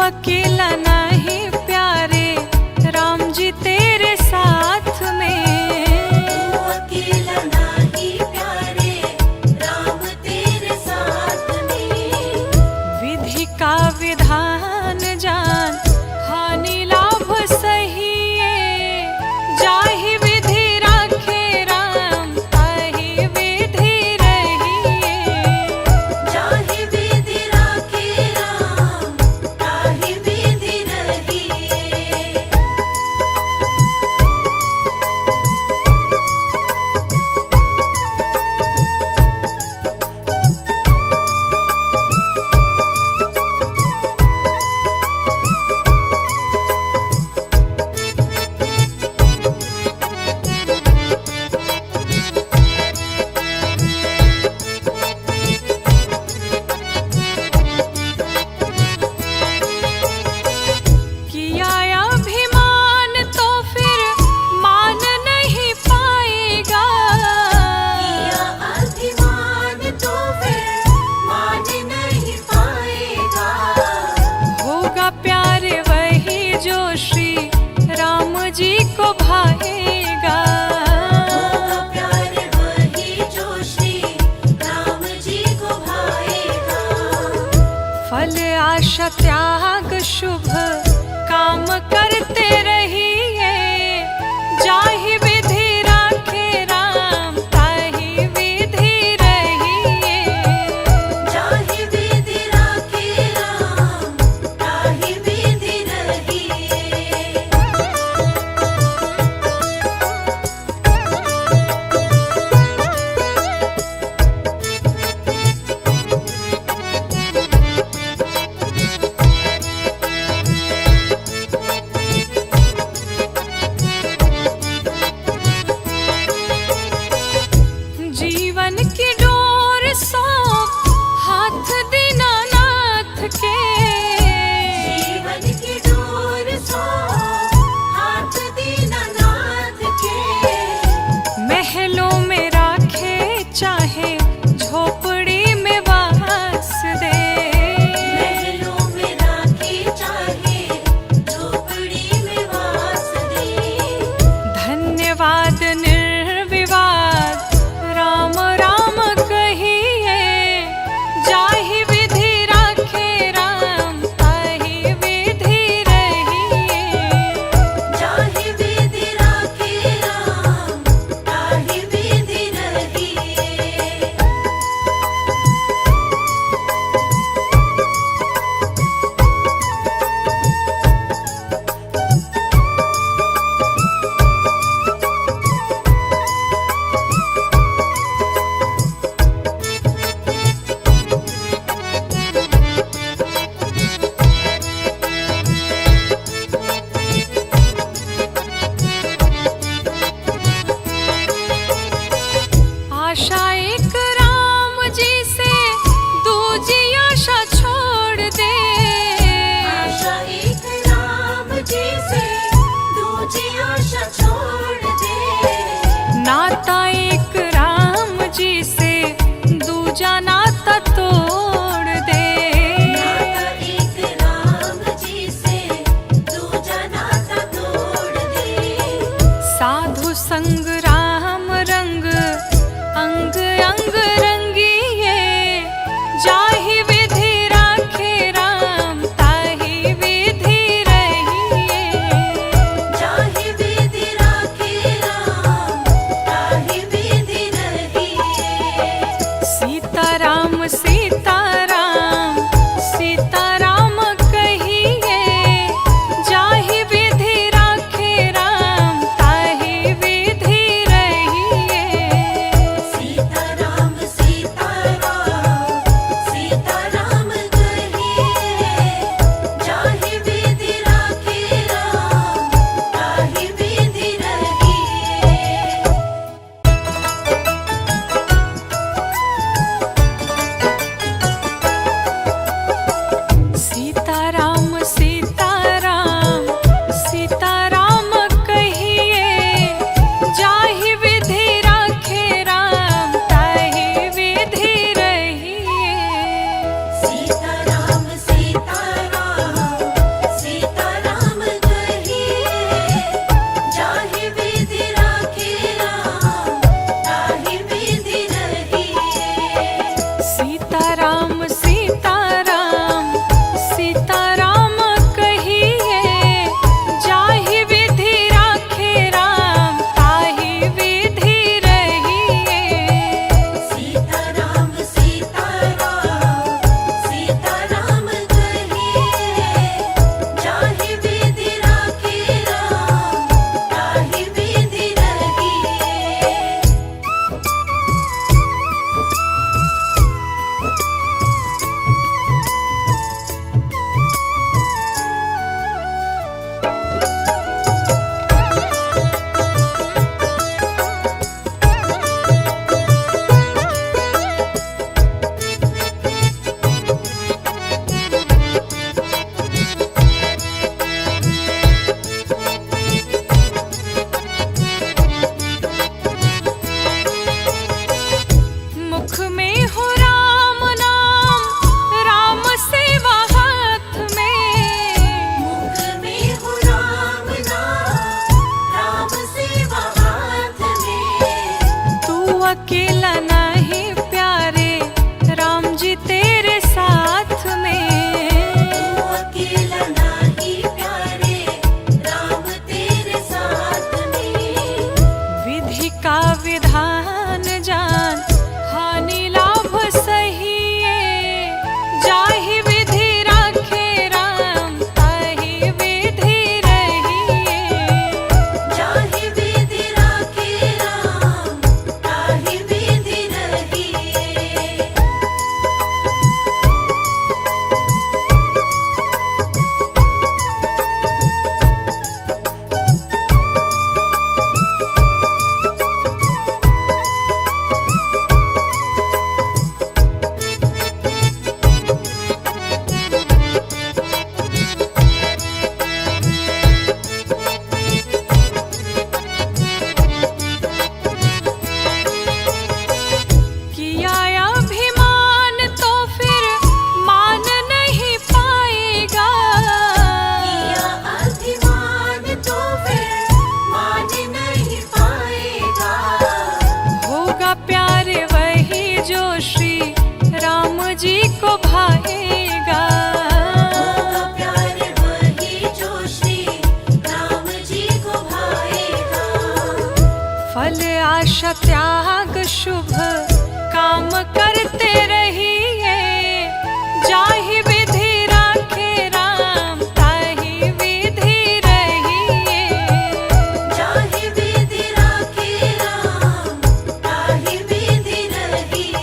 अकेला नहीं प्यारे, राम जी तेरे साथ में। तू अकेला नहीं प्यारे, राम तेरे साथ में। विधि का विधान जान, हानि लाभ सहिए। जाहि विधि राखे राम, ताहि विधि रहिए। जाहि विधि राखे राम, ताहि विधि रहिए। किया अभिमान तो फिर मान नहीं पाएगा। किया अभिमान तो फिर मान नहीं पाएगा। होगा प्यारे वही जो श्री राम जी को भाएगा। होगा प्यारे वही जो श्री राम जी को भाएगा। फल आशा त्याग शुभ काम करते रहिए। जाहि विधि राखे राम, ताहि विधि रहिए। जाहि विधि राखे राम, ताहि विधि रहिए। आशा त्याग शुभ काम करते रहिए, जाहि विधि राखे राम ताहि विधि रहिए। जाहि विधि राखे राम ताहि विधि रहिए।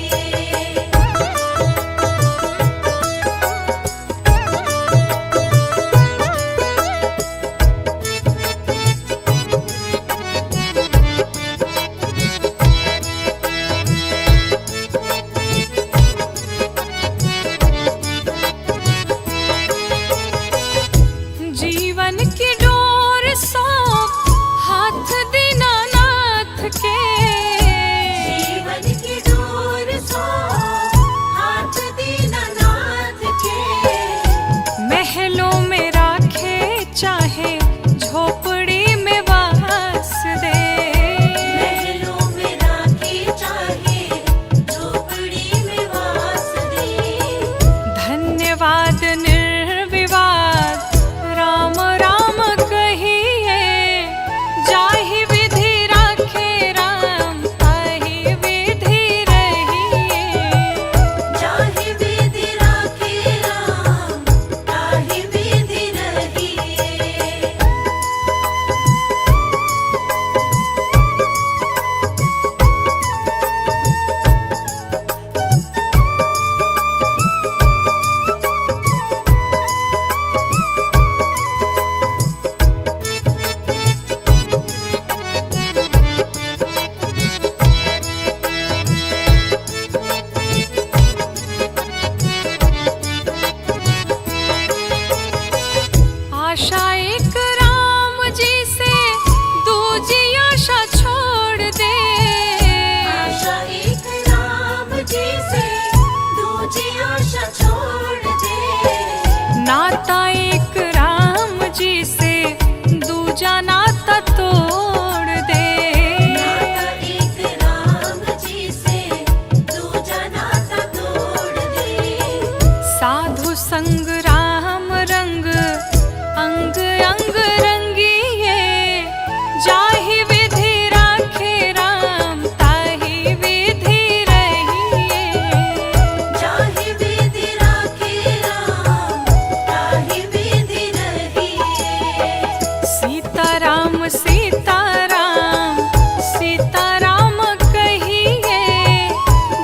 जीवन की डोर सौंप हाथ दीनानाथ के, जीवन की डोर सौंप हाथ दीनानाथ के। महलों में राखे चाहे झोपड़ी में वास दे, महलों में राखे चाहे झोपड़ी में वास दे। धन्यवाद निर्विवाद राम राम कहिए, जाहि विधि राखे राम ताहि विधि रहिए। जाहि विधि राखे राम ताहि विधि रहिए। आशा एक राम जी से दूजी आशा छोड़ दे, आशा एक राम जी से दूजी आशा छोड़ दे। नाता एक राम जी से दूजा नाता तोड़ दे। नाता एक राम जी से दूजा नाता तोड़ दे। साधु संग राम रंग अंग अंग रंगिए, जाहि विधि राखे राम ताहि विधि रहिए। जाहि विधि राखे राम ताहि विधि रहिए। सीताराम सीताराम सीताराम कहिए,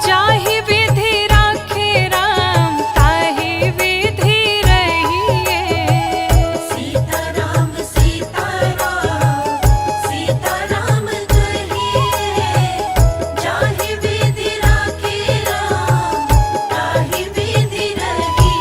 जाहि विधि राखे राम ताहि विधि रहिए। सीताराम सीताराम सीताराम कहिए, जाहि विधि राखे राम ताहि विधि रहिए।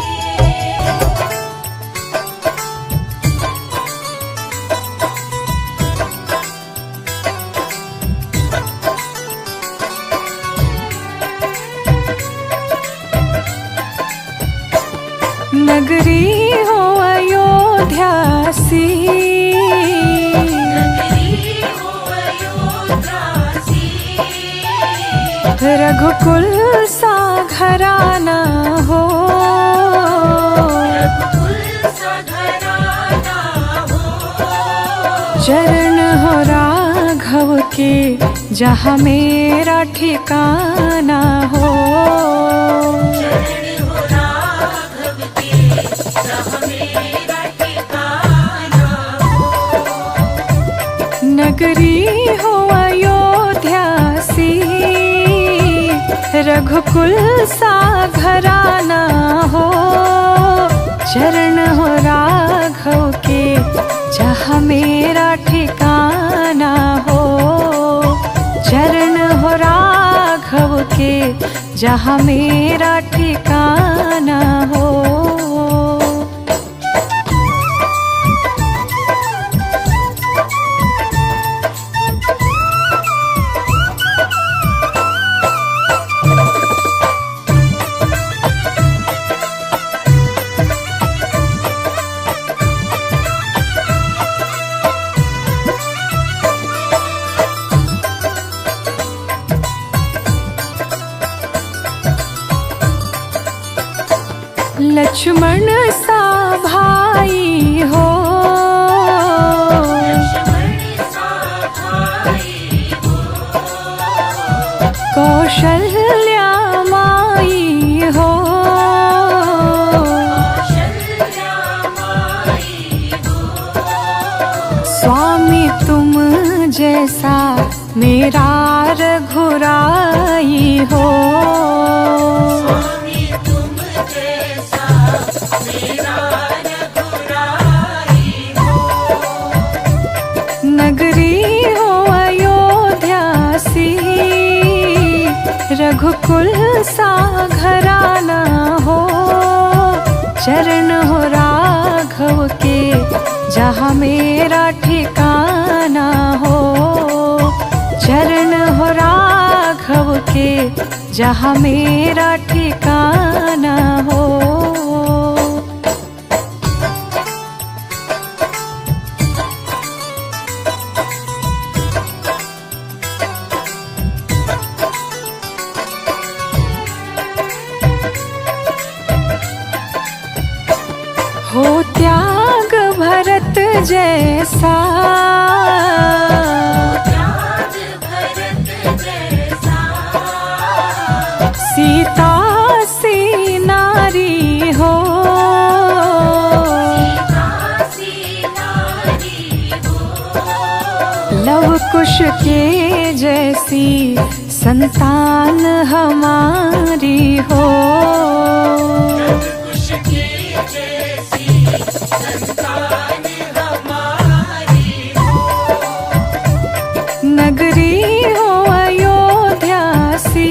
नगरी हो अयोध्या सी, नगरी हो अयोध्या सी। रघुकुल सा घराना हो, रघुकुल सा घराना हो। चरण हो राघव के जहाँ मेरा ठिकाना हो। चरण हो राघव के जहाँ मेरा ठिकाना हो। नगरी हो अयोध्या सी, रघुकुल सा घराना हो। चरण हो राघव के जहाँ मेरा ठिकाना हो। चरण हो राघव के जहाँ मेरा ठिकाना हो। जैसा मेरा रघुराई हो। स्वामी तुम जैसा मेरा रघुराई हो। नगरी हो अयोध्या सी, रघुकुल सा घराना हो। चरण हो राघव के जहाँ मेरा ठिकाना हो। चरण हो राघव के जहाँ मेरा ठिकाना हो। हो त्याग भरत जैसा, त्याग भरत जैसा। सीता सी नारी हो। काशी नारी हो। लव कुश के जैसी संतान हमारी हो। कुश की जैसी संतान हमारी हो। नगरी हो अयोध्या सी,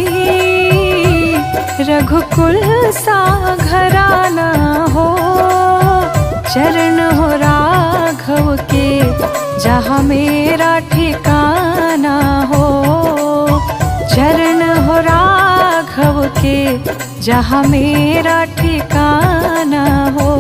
रघुकुल सा घराना हो। चरण हो राघव के जहाँ मेरा ठिकाना हो। चरण हो राघव के जहाँ मेरा ठिकाना हो।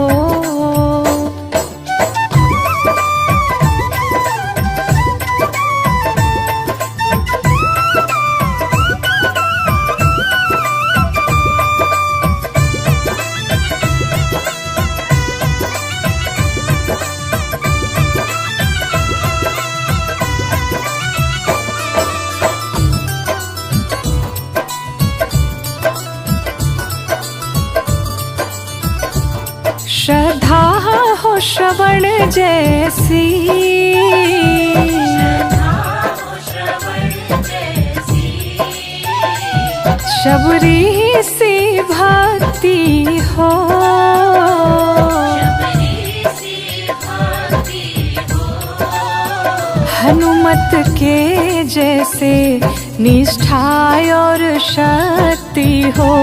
श्रद्धा हो श्रवण जैसी, श्रवण जैसी। शबरी सी भक्ति हो। शबरी सी भक्ति हो। हनुमत के जैसे निष्ठा और शक्ति हो।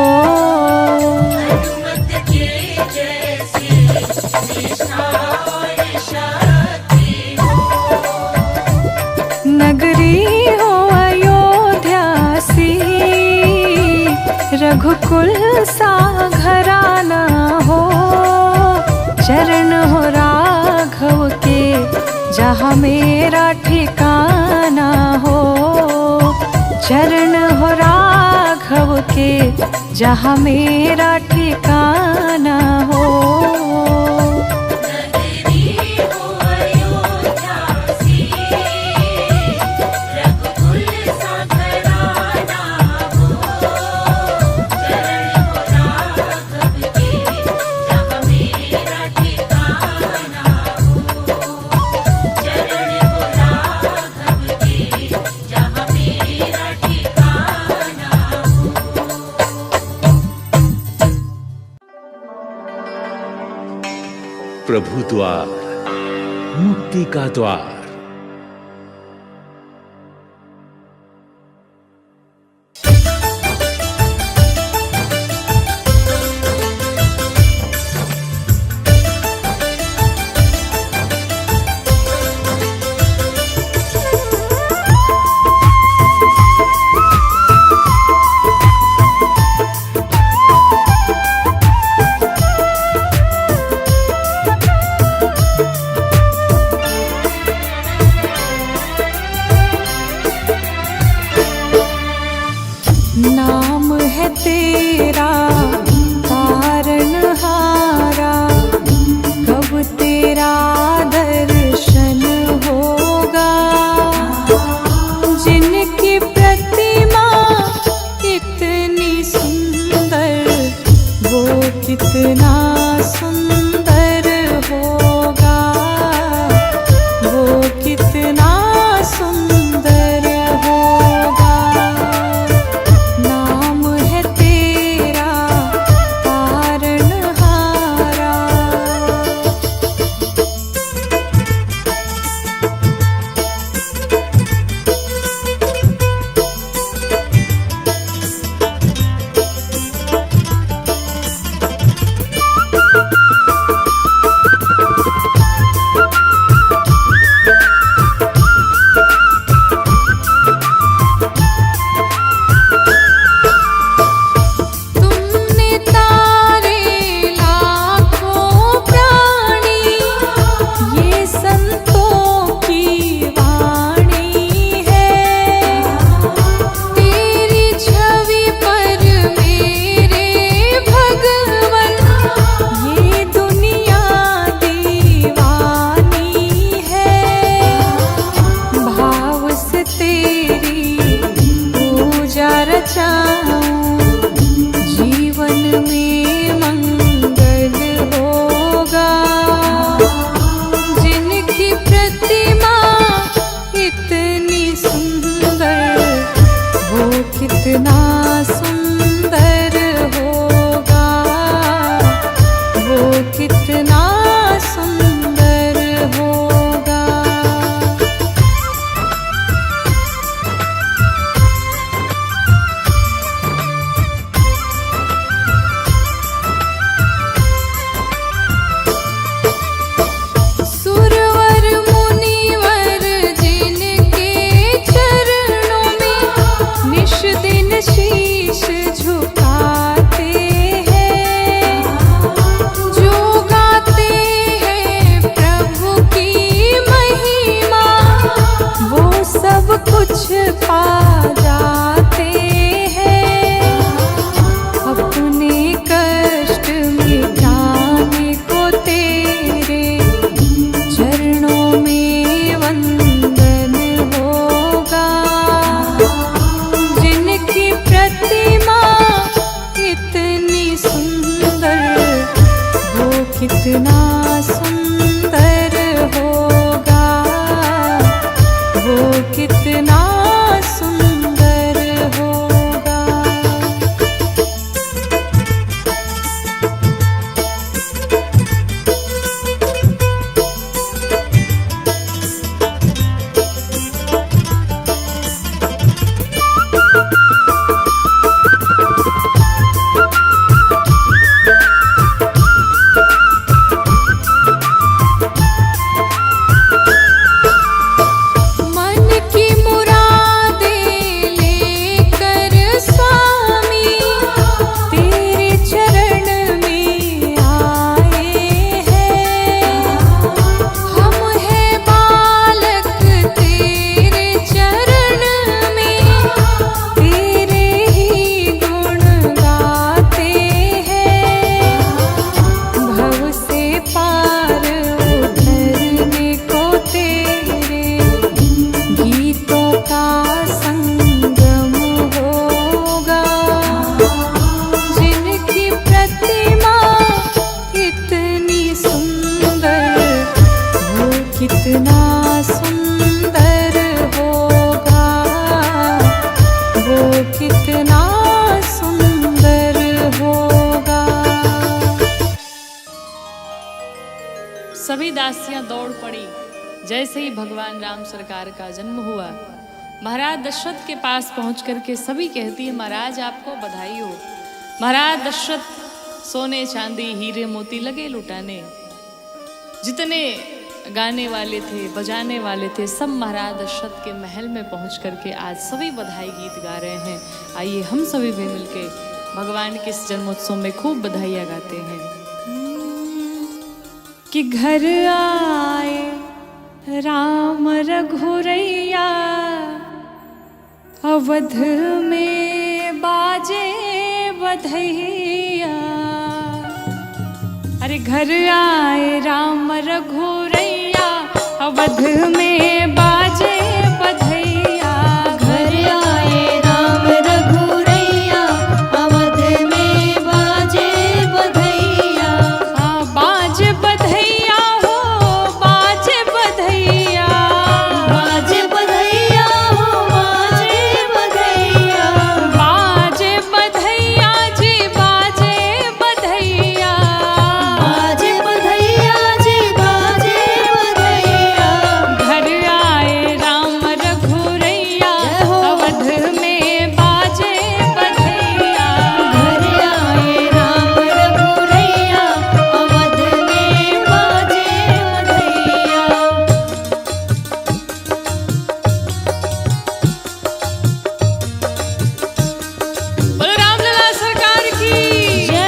हनुमत के जैसी निष्ठा और शक्ति हो। नगरी हो अयोध्या सी, रघुकुल सा घराना हो। चरण हो राघव के जहाँ मेरा ठिकाना हो। चरण हो राघव के जहाँ मेरा ठिकाना हो। नगरी हो अयोध्या सी, रघुकुल सा घराना हो। चरण हो राघव के जहाँ मेरा ठिकाना हो। चरण हो राघव के जहाँ मेरा ठिकाना हो। प्रभु द्वार, मुक्ति का द्वार। कितना सुंदर होगा, वो कितना सुंदर होगा। सभी दासियां दौड़ पड़ी। जैसे ही भगवान राम सरकार का जन्म हुआ, महाराज दशरथ के पास पहुंच करके सभी कहती है, महाराज आपको बधाई हो। महाराज दशरथ सोने चांदी हीरे मोती लगे लुटाने। जितने गाने वाले थे, बजाने वाले थे, सब महाराज दशरथ के महल में पहुंच करके आज सभी बधाई गीत गा रहे हैं। आइए हम सभी भी मिलके भगवान के इस जन्मोत्सव में खूब बधाइयाँ गाते हैं। कि घर आए राम रघुरैया, अवध में बाजे बधैया। अरे घर आए राम रघुरैया, अवध में बाजे बधैया। घर आए राम रघुरैया, अवध में बाजे बधैया। बाजे बधैया हो, बाजे बधैया। बाजे बधैया हो, बाजे बधैया। बाजे बधैया जी, बाजे बधैया। बाजे बधैया जी, बाजे बधैया। घर आए राम रघुरैया, अवध में बाजे बधैया। घर आए राम रघुरैया, अवध में बाजे बधैया। बोलो रामलला सरकार की जय।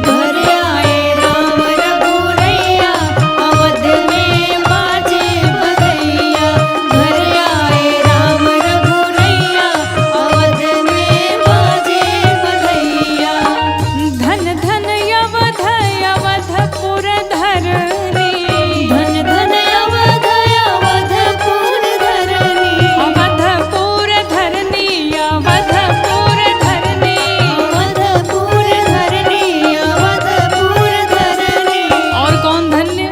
घर आए राम रघुरैया, अवध में बाजे बधैया। घर आए राम रघुरैया, अवध में बाजे बधैया। धन धन अवध अवधपुर धरनी। धन धन अवध अवधपुर धरनी। अवधपुर धरनी, अवधपुर धरनी। अवधपुर धरनी, अवधपुर धरनी। और कौन धन्य?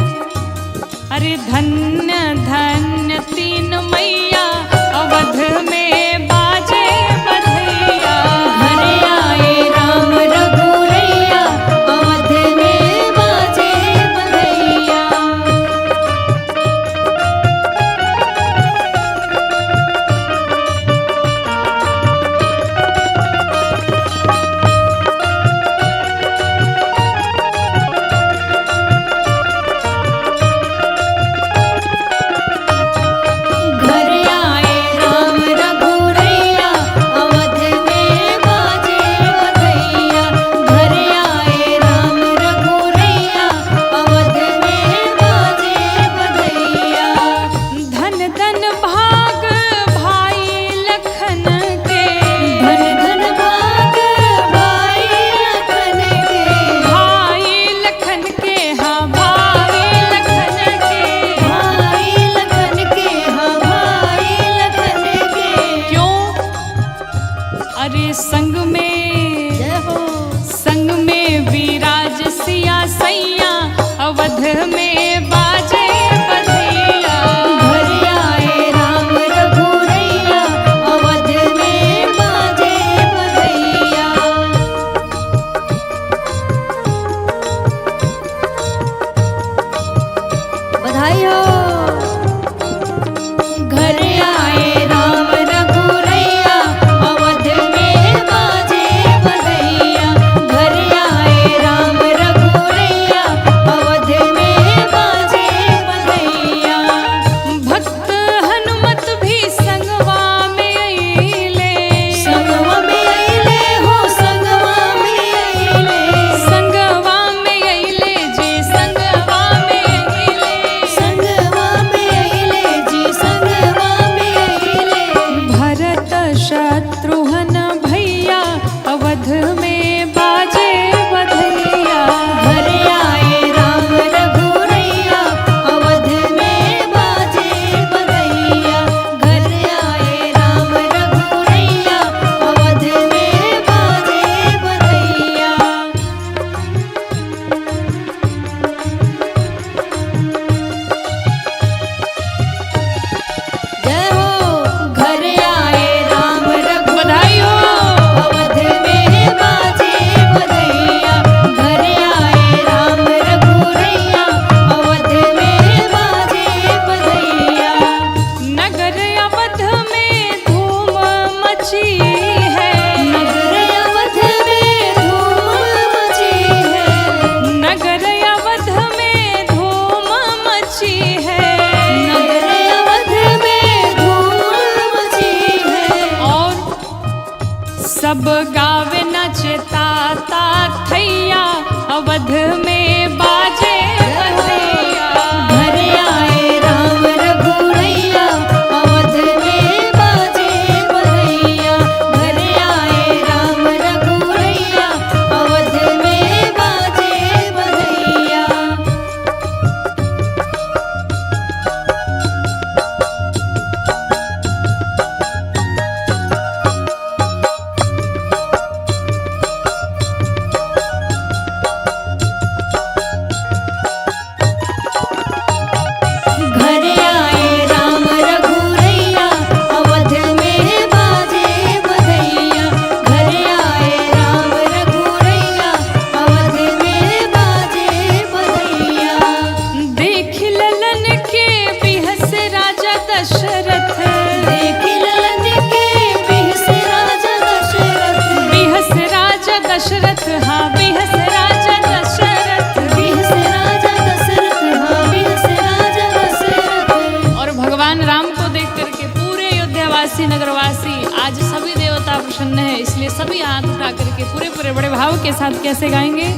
अरे धन्य धन्य तीन मैया, अवध में बाजे बधैया। घर आए राम रघुरैया, अवध में बाजे बधैया। घर आए राम रघुरैया, अवध में बाजे बधैया। घर आए राम रघुरैया, अवध में बाजे बधैया। धन धन भाग भाई लखन के। धन धन भाग भाई लखन के। भाई लखन के, हाँ भाई लखन के। भाई लखन के, हाँ भाई लखन के। क्यों? अरे संग में, जय हो। संग में विराज सिया सैया, अवध में बाजे बधैया। घर आए राम रघुरैया, अवध में बाजे बधैया। बधाई हो। घर आए राम रघुरैया, अवध में बाजे सब गावे नाचे ताता थैया, अवध में बाजे बधैया। घर आए राम रघुरैया, अवध में बाजे बधैया। घर आए राम रघुरैया, अवध में बाजे बधैया। घर आए राम रघुरैया, अवध में बाजे बधैया। घर आए राम रघुरैया, अवध में बाजे बधैया। देख ललन के बिहस राजा दशरथ, देख ललन के बिहस राजा दशरथ। बिहस राजा दशरथ, हाँ बिहस राजा दशरथ। बिहस राजा दशरथ, हाँ बिहस राजा दशरथ। और भगवान राम को देख करके पूरे अयोध्यावासी नगरवासी आज सभी देवता प्रसन्न है, इसलिए सभी हाथ उठा करके पूरे पूरे बड़े भाव के साथ कैसे गाएंगे।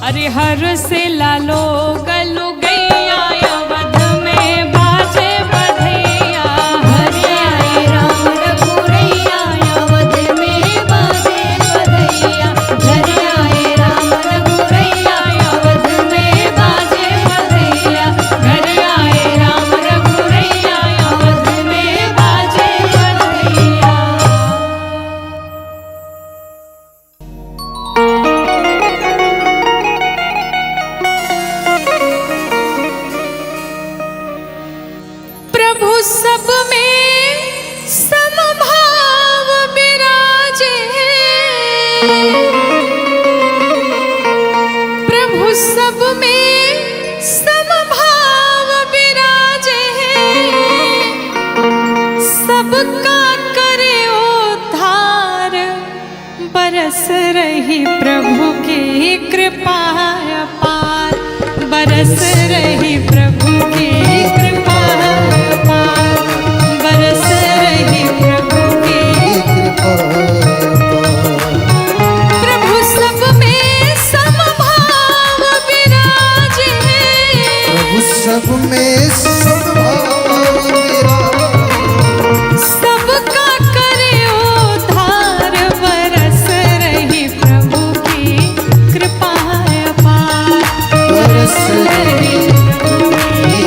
अरे हर से लालो गलो गैया, अवध में बाजे बधैया। घर आए राम रघुरैया, अवध में बाजे बधैया। घर आए राम रघुरैया, अवध में बाजे बधैया। घर आए राम रघुरैया, अवध में बाजे बधैया। प्रभु सब में समभाव विराजे। प्रभु सब में समभाव विराजे। सबका करे उद्धार, बरस रही प्रभु की कृपा अपार। बरस रही प्रभु की कृपा अपार। बरस रही प्रभु की प्रभु सब में समभाव विराजे। प्रभु सब में समभाव विराजे। सबका करे उद्धार, बरस रही प्रभु की कृपा अपार। बरस रही प्रभु की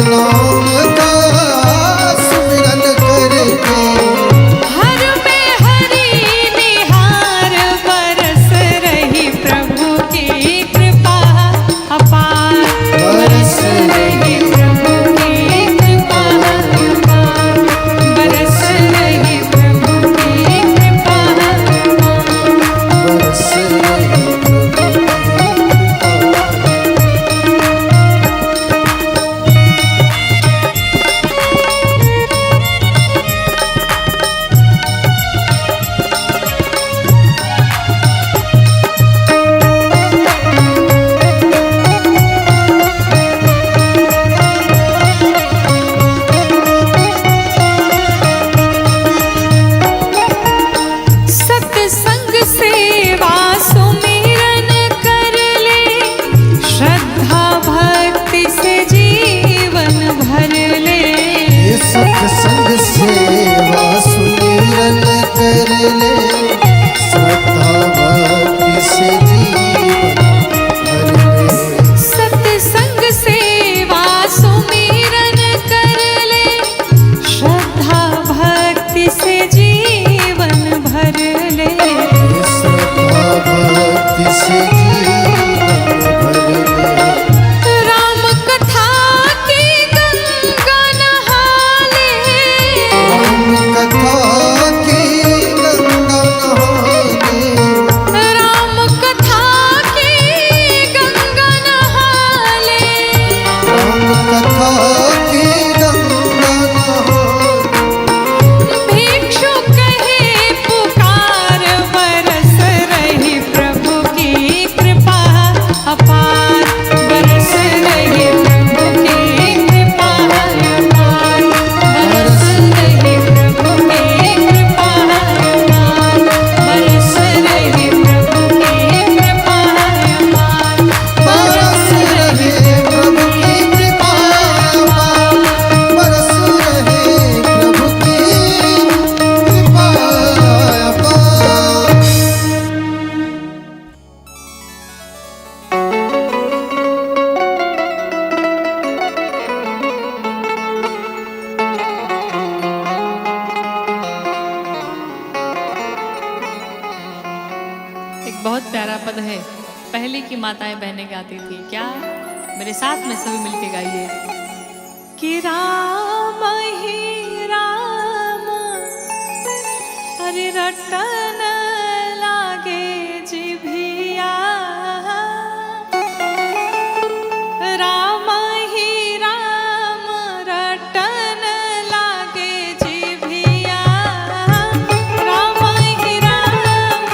नाम का सुमिरन करके हर में हरि निहार बरस रही प्रभु की कृपा अपार बरस रही प्रभु की कृपा अपार बरस रही प्रभु की कृपा बरस रही सत्संग सेवा सुमिरन कर ले श्रद्धा भक्ति से जीवन भर ले ये सत्संग सेवा सुमिरन कर ले श्रद्धा भक्ति से जीवन भर ले सत्संग सेवा सुमिरन कर ले श्रद्धा भक्ति से जीवन भर ले ये श्रद्धा भक्ति से जीवन भर ले राम कथा की गंगा नहा ले राम कथा की गंगा नहाने राम कथा की गंगा नहा ले राम कथा की गंगा नहाने भिक्षु कहे पुकार बरस रही प्रभु की कृपा अपार बरस रही प्रभु की कृपा अपार बरस रही प्रभु की कृपा अपार बरस रही प्रभु की कृपा अपार बरस रहे प्रभु की कृपा बरस रहे प्रभु की कृपा एक बहुत प्यारा पद है, पहले की माताएं बहनें गाती थी। क्या? मेरे साथ में सभी मिलके गाइए। कि राम ही राम हरि रटन लागे जिभिया राम ही राम रटन लागे जिभिया राम ही राम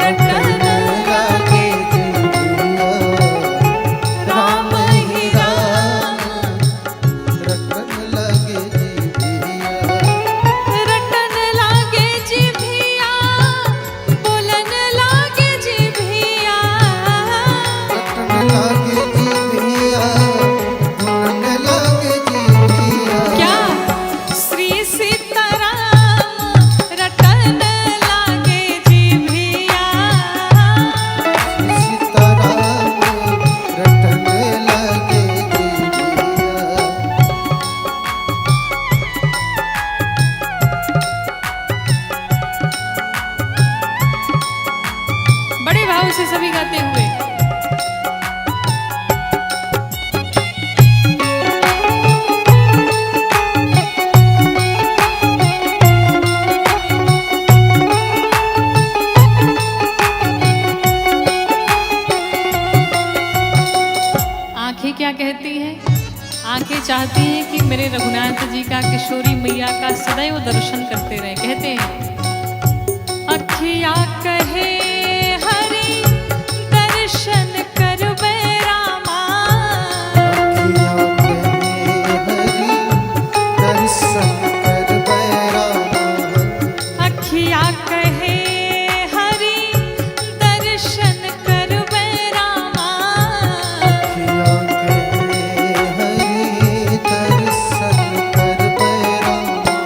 रटन लागे राम ही राम रटन लगे रटन लागे जिभिया बोलन लागे जिभिया रटन लगे जीविया धुन लगे जीविया क्या श्री सीताराम रटन लागे जिभिया सीताराम रटन लगे जीविया बड़े भाव से सभी गाते हुए। आंखें क्या कहती हैं? आंखें चाहती हैं कि मेरे रघुनाथ जी का, किशोरी मैया का सदैव दर्शन करते रहें। कहते हैं अखिया कहे हरि दर्शन करबे रामा अखियाँ कहे हरि दर्शन कर बैरामा अखिया कहे हरि दर्शन करबे रामा अखियाँ कहे हरि दर्शन कर बैरामा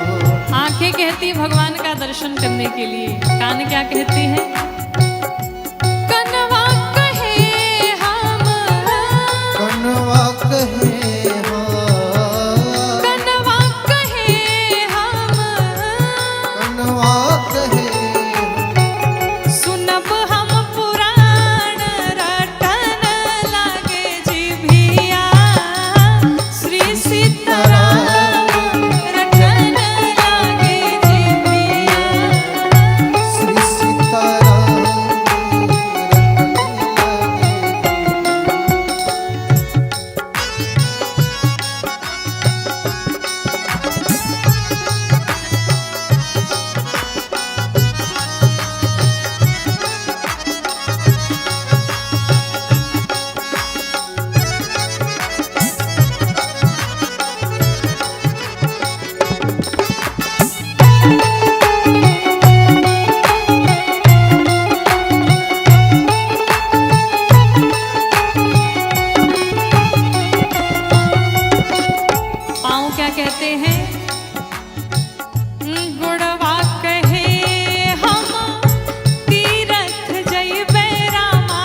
आंखें कहती भगवान का दर्शन करने के लिए, कान क्या कहते हैं? कनवा कहे हम कनवा कहे हाँ क्या कहते हैं? गुड़वा कहे हम तीरथ जइबे रामा,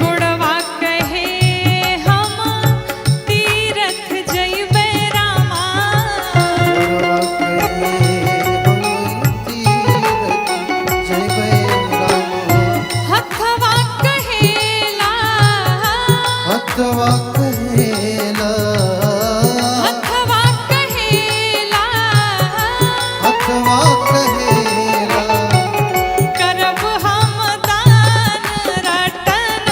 गुड़वा कहे हम तीरथ जइबे रामा, गुड़वा कहे हम तीरथ जइबे रामा, हथवा कहेला करब हम दान रटन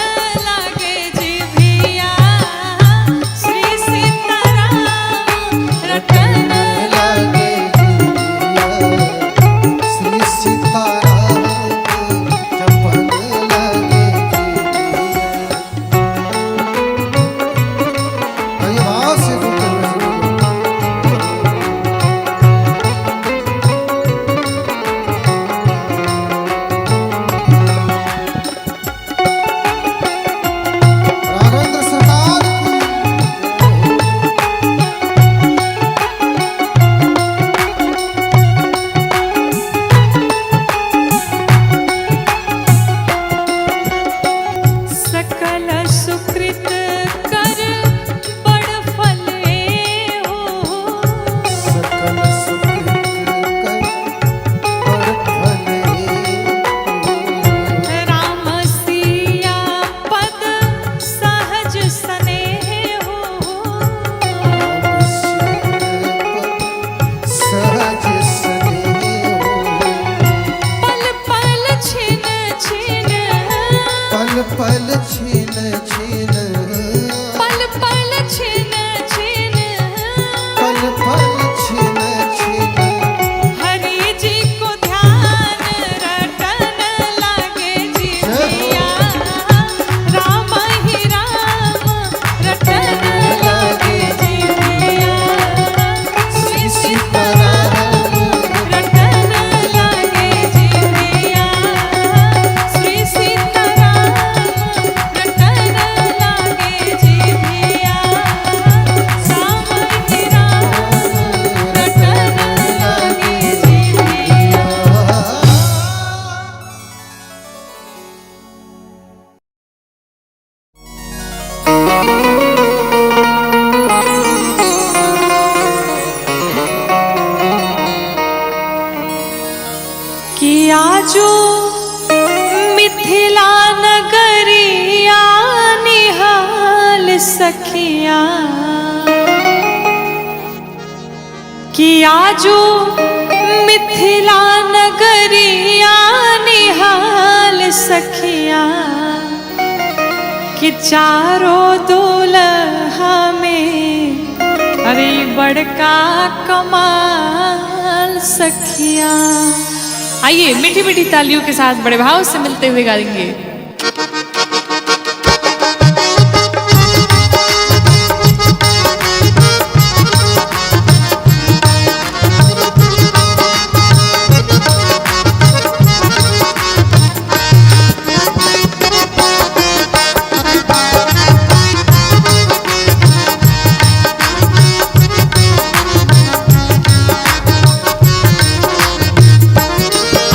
लगे जिभिया, श्री सीताराम रटन लगे जिया, श्री सीताराम जपन लगे जिया। आइए भाव से बोलते हुए राघवेंद्र सरकार सकल सुकृत कर बड़ फल हो, सकल सुकृत कर बड़ फल राम सिया पद सहज स्नेह हो, सहज स्नेह पल पल छिन छिन, पल पल छीन छीन पल पल छिन छिन, पल पल छीन छीन हरि जी को ध्यान रटन लगे जिभिया, राम ही राम रटन लगे जिभिया, श्री सीताराम रटन लगे जिभिया, श्री सीताराम रटन लगे जिभिया, राम ही राम रटन लगे जिभिया। कि आजो मिथिला नगरिया निहाल सखिया, कि आजो मिथिला नगरिया निहाल सखिया, कि चारों दुल्हा में अरे बड़का कमाल सखिया। आइए मीठी मीठी तालियों के साथ बड़े भाव से मिलते हुए गाएंगे।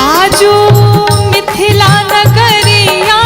आजो मिथिला नगरिया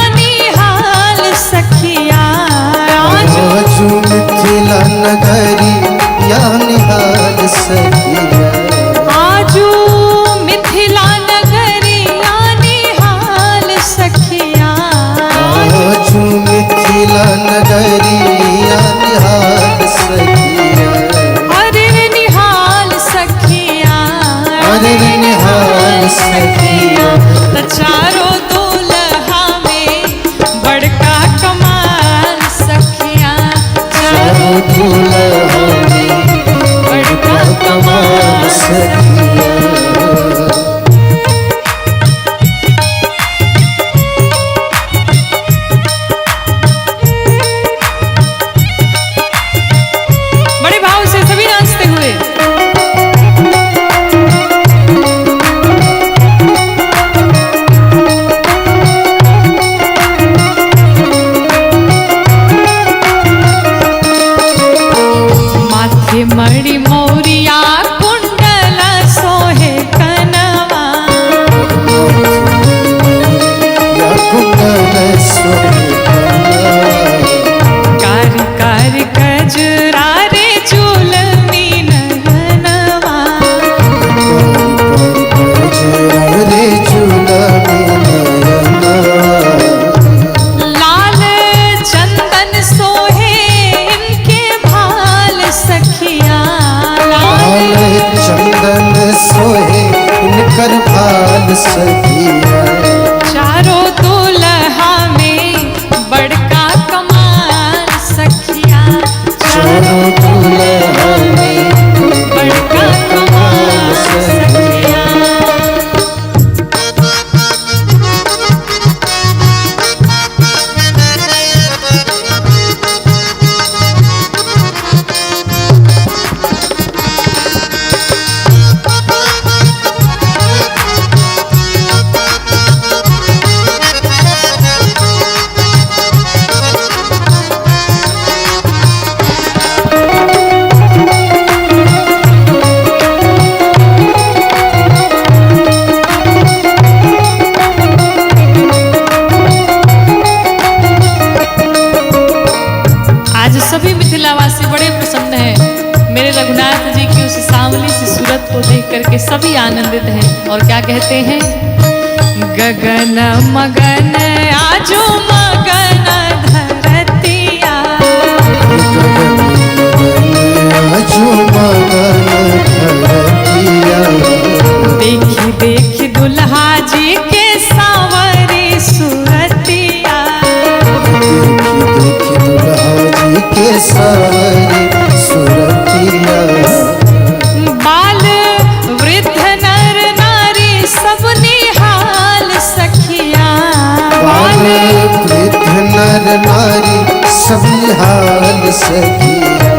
सखिया चारों दुल्हा में बड़का कमाल सखिया चारों दुल्हा में बड़का कमाल सखिया। आज सभी मिथिलावासी बड़े प्रसन्न हैं मेरे रघुनाथ जी की उस सांवली सी सूरत को देख करके सभी आनंदित हैं और क्या कहते हैं, गगन मगन आजो मगन धरतिया जो मगन धरतिया देखी देखी दुल्हा जी के सांवरी सूरतिया देखी दुल्हा जी के सारी सुरतिया बाल वृद्ध नर नारी सब निहाल सखिया बाल वृद्ध नर नारी सब निहाल सखिया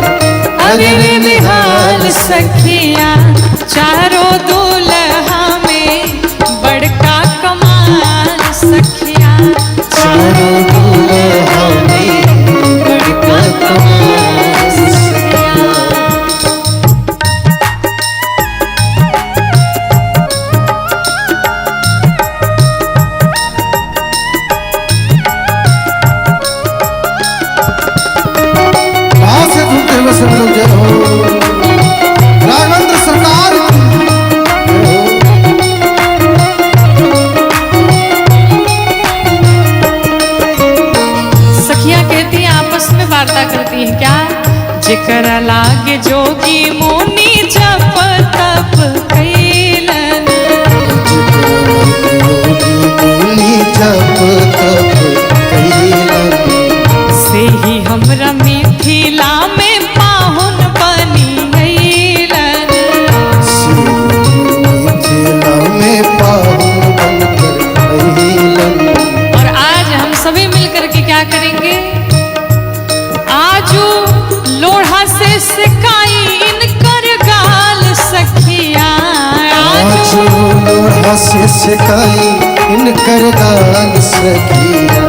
अरे निहाल सखिया चारों दुल्हा में बड़का कमाल सखिया चारों दुल्हा में बड़का कमाल सखिया। वहां से झूठे हुए सब लोग जय हो राघवेंद्र सरकार की सखिया कहती हैं आपस में वार्ता करती हैं क्या, जिकर लागे जोगी मुनि जप तप कैलन मुनि जप तप कैलन से ही हमरा मिथिला में पाहुन बनी गईलन मिथिला में पाहुन बनकर अहिलन और आज हम सभी मिलकर के क्या करेंगे, आजू लोढ़ा से सिकाई इनकर गाल सखिया आजू लोढ़ा से सिकाई इनकर गाल सखिया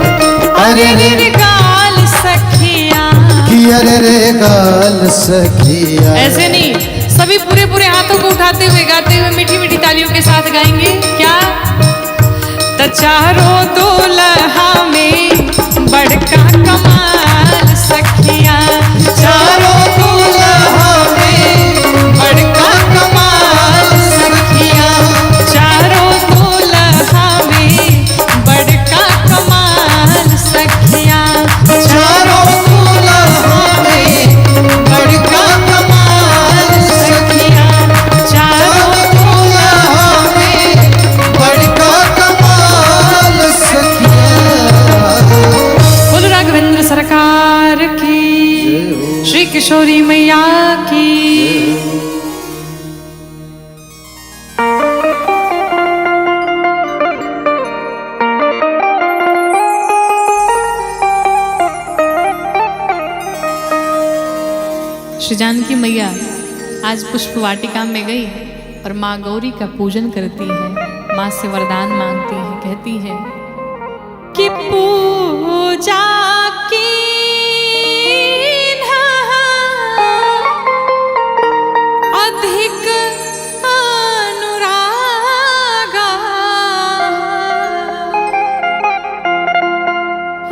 अरे रे गाल सखिया। कि अरे रे गाल सखिया ऐसे नहीं, सभी पूरे पूरे हाथों को उठाते हुए गाते हुए मीठी मीठी तालियों के साथ गाएंगे क्या, त चारों दुल्हा में बड़का कमाल सखिया चारों दुल्हा में बड़का कमाल सखिया चारों दुल्हा में बड़का कमाल सखिया चारों दुल्हा में बड़का कमाल सखिया चारों दुल्हा में बड़का कमाल सखिया। बोलो राघवेंद्र सरकार की, श्री किशोरी मैया की। श्री जानकी मैया आज पुष्प वाटिका में गई और माँ गौरी का पूजन करती है, माँ से वरदान मांगती है, कहती है कि पूजा की अधिक अनुरागा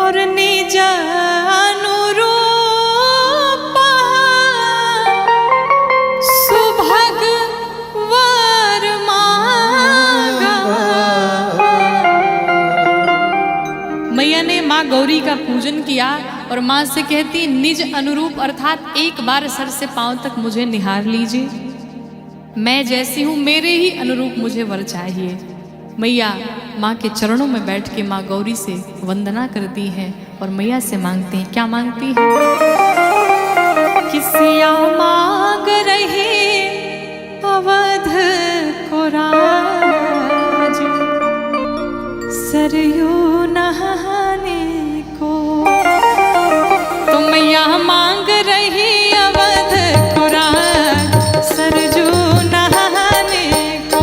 और निज अनुरूप सुभग वर मांगा। मैया ने माँ गौरी का पूजन किया और माँ से कहती निज अनुरूप अर्थात एक बार सर से पांव तक मुझे निहार लीजिए, मैं जैसी हूँ मेरे ही अनुरूप मुझे वर चाहिए। मैया माँ के चरणों में बैठ के माँ गौरी से वंदना करती हैं और मैया से मांगती हैं। क्या मांगती हैं? किसिया मांग रही अवध को राज, सरयू नहाने को। तो मैया मांग रही अवध को राज, सरयू नहाने को।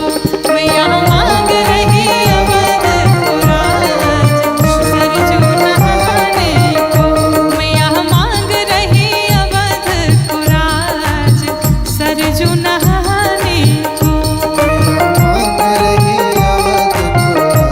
मैया मांग रही अवध को राज, सरयू नहाने को। मैया मांग रही अवध को राज, सरयू नहाने को। मांग रही अवध को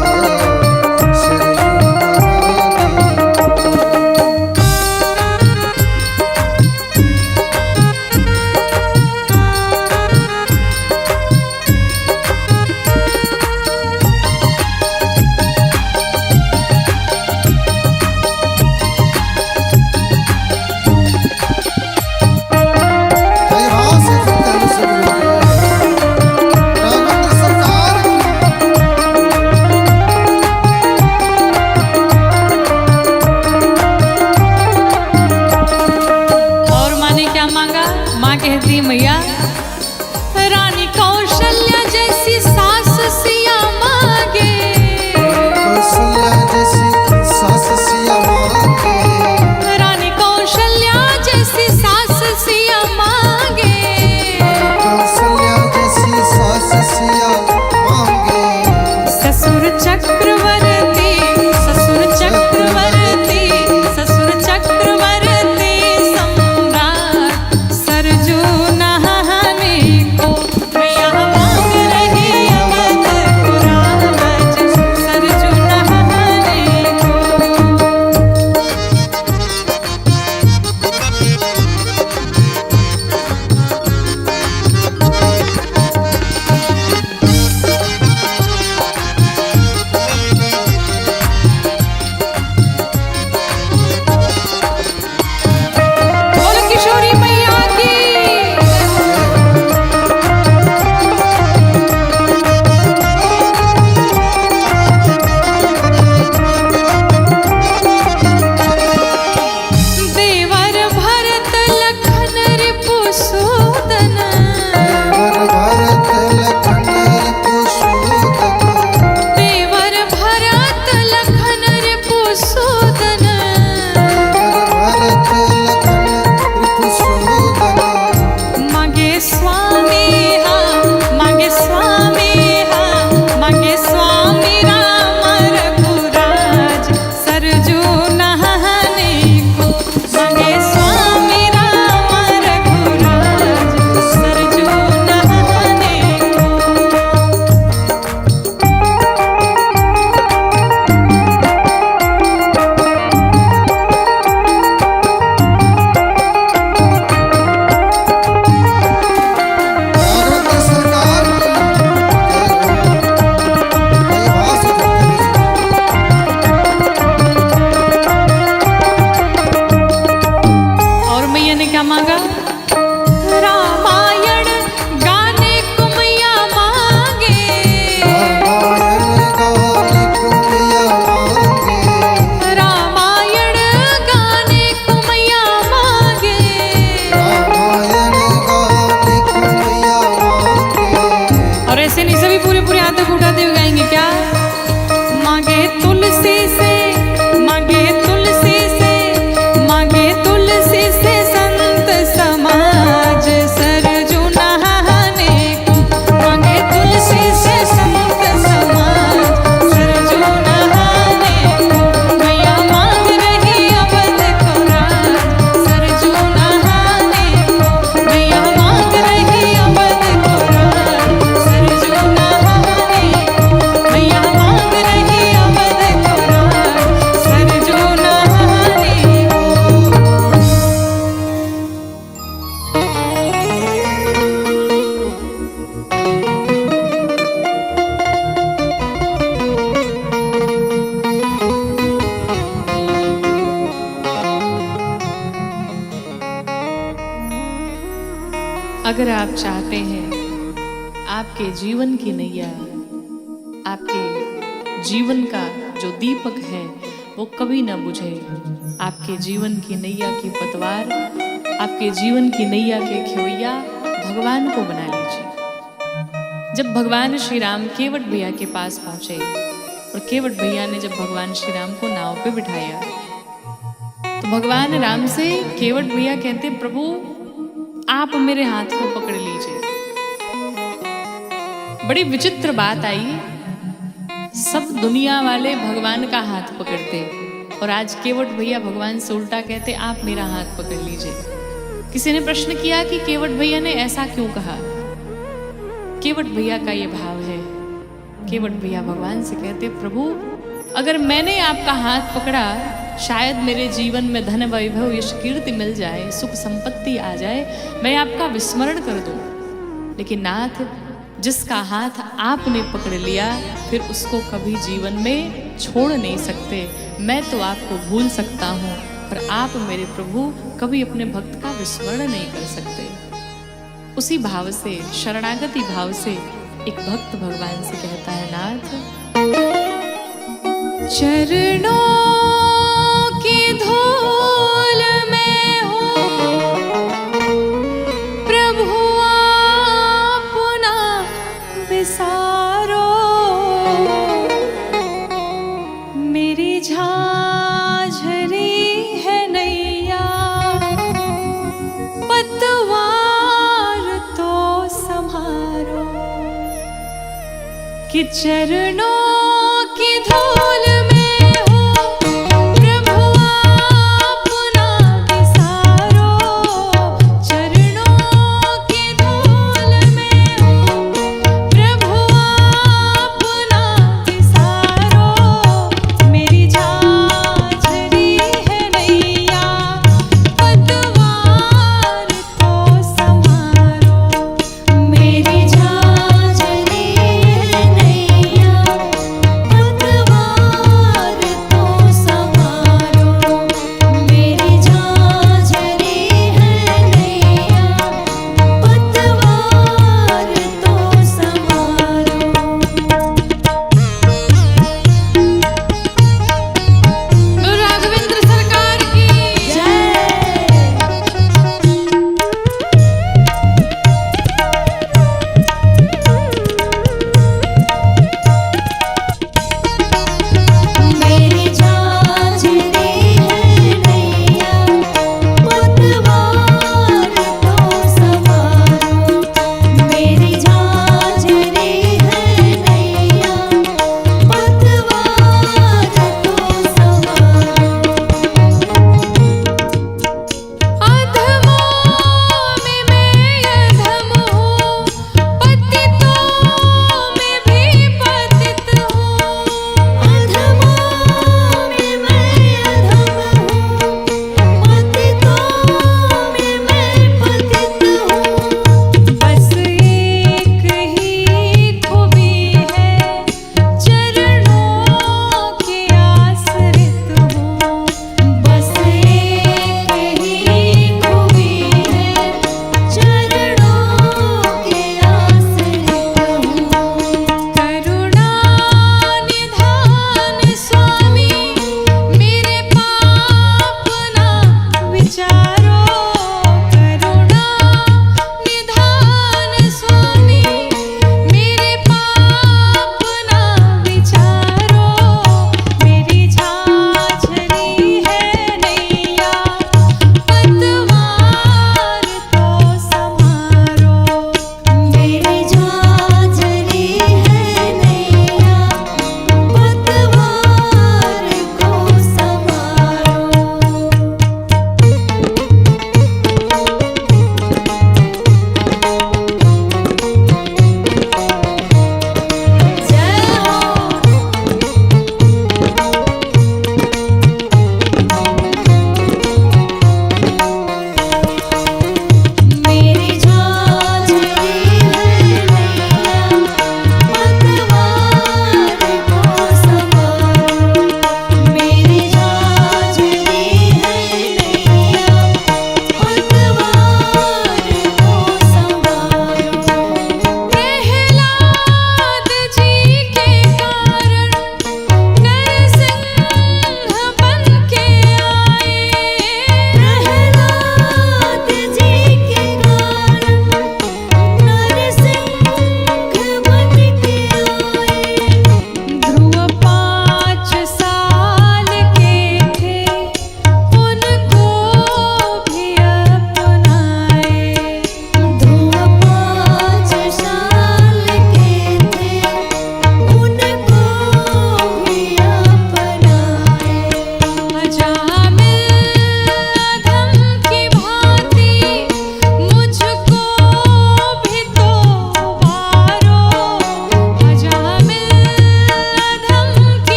अगर आप चाहते हैं आपके जीवन की नैया आपके जीवन का जो दीपक है वो कभी ना बुझे। आपके जीवन की नैया की पतवार, आपके जीवन की नैया के खेवैया भगवान को बना लीजिए। जब भगवान श्री राम केवट भैया के पास पहुंचे और केवट भैया ने जब भगवान श्री राम को नाव पे बिठाया तो भगवान राम से केवट भैया कहते, प्रभु आप मेरे हाथ को पकड़ लीजिए। बड़ी विचित्र बात आई, सब दुनिया वाले भगवान का हाथ पकड़ते और आज केवट भैया भगवान से उल्टा कहते, आप मेरा हाथ पकड़ लीजिए। किसी ने प्रश्न किया कि केवट भैया ने ऐसा क्यों कहा। केवट भैया का ये भाव है, केवट भैया भगवान से कहते, प्रभु अगर मैंने आपका हाथ पकड़ा शायद मेरे जीवन में धन वैभव यश कीर्ति मिल जाए, सुख संपत्ति आ जाए, मैं आपका विस्मरण कर दूं। लेकिन नाथ, जिसका हाथ आपने पकड़ लिया फिर उसको कभी जीवन में छोड़ नहीं सकते। मैं तो आपको भूल सकता हूँ पर आप मेरे प्रभु कभी अपने भक्त का विस्मरण नहीं कर सकते। उसी भाव से, शरणागति भाव से एक भक्त भगवान से कहता है, नाथ चरणों की धूल में हो प्रभु अपना विसारो, मेरी झांझरी है नैया पतवार तो संभारो, कि चरणों की धूल में हो प्रभु अपना विसारो, चरणों की धूल में हो प्रभु अपना विसारो, मेरी झांझरी है नैया पतवार तो संभारो, मेरी झांझरी है नैया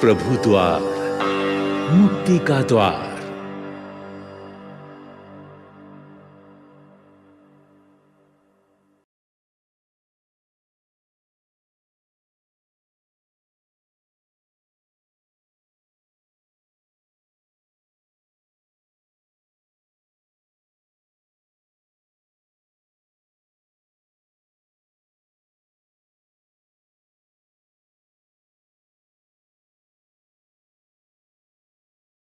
प्रभु द्वार, मुक्ति का द्वार।